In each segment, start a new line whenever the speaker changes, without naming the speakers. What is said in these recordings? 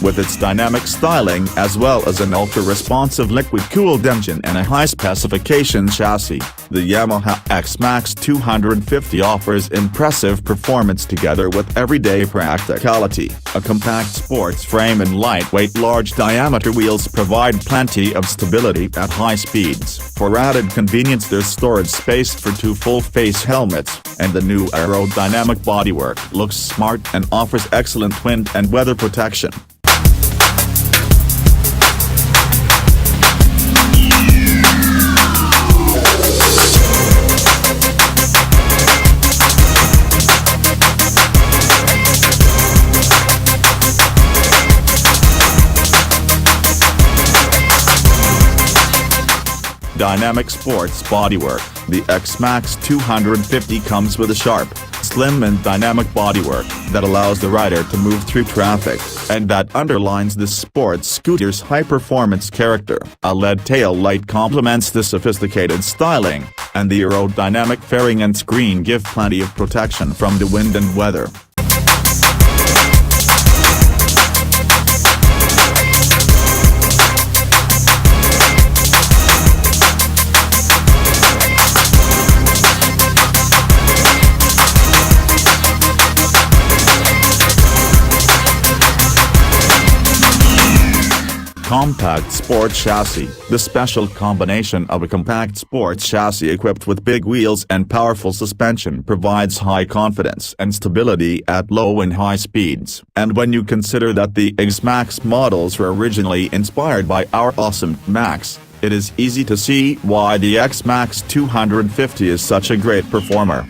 With its dynamic styling as well as an ultra-responsive liquid-cooled engine and a high-specification chassis, the Yamaha X-MAX 250 offers impressive performance together with everyday practicality. A compact sports frame and lightweight large-diameter wheels provide plenty of stability at high speeds. For added convenience, there's storage space for 2 full-face helmets, and the new aerodynamic bodywork looks smart and offers excellent wind and weather protection. Dynamic sports bodywork. The X-MAX 250 comes with a sharp, slim and dynamic bodywork that allows the rider to move through traffic, and that underlines the sports scooter's high-performance character. A LED tail light complements the sophisticated styling, and the aerodynamic fairing and screen give plenty of protection from the wind and weather. Compact Sport Chassis. The special combination of a compact sports chassis equipped with big wheels and powerful suspension provides high confidence and stability at low and high speeds. And when you consider that the X-MAX models were originally inspired by our awesome Max, it is easy to see why the X-MAX 250 is such a great performer.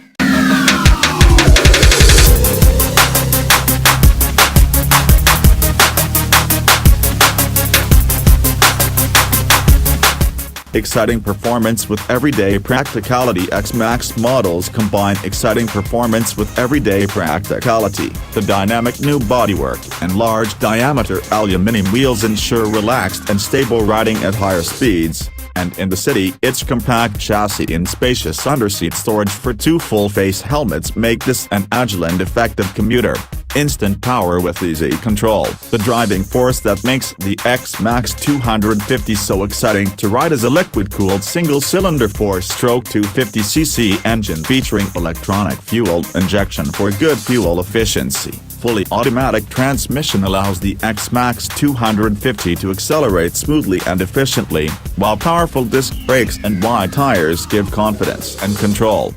Exciting performance with everyday practicality. X-MAX models combine exciting performance with everyday practicality. The dynamic new bodywork and large diameter aluminium wheels ensure relaxed and stable riding at higher speeds, and in the city, its compact chassis and spacious underseat storage for 2 full-face helmets make this an agile and effective commuter. Instant power with easy control. The driving force that makes the X-MAX 250 so exciting to ride is a liquid-cooled single-cylinder 4-stroke 250cc engine featuring electronic fuel injection for good fuel efficiency. Fully automatic transmission allows the X-MAX 250 to accelerate smoothly and efficiently, while powerful disc brakes and wide tires give confidence and control.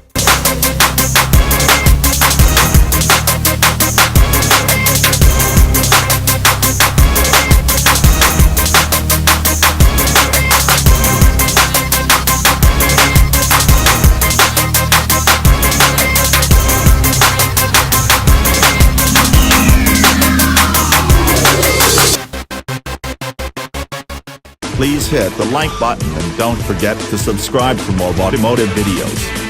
Please hit the like button and don't forget to subscribe for more automotive videos.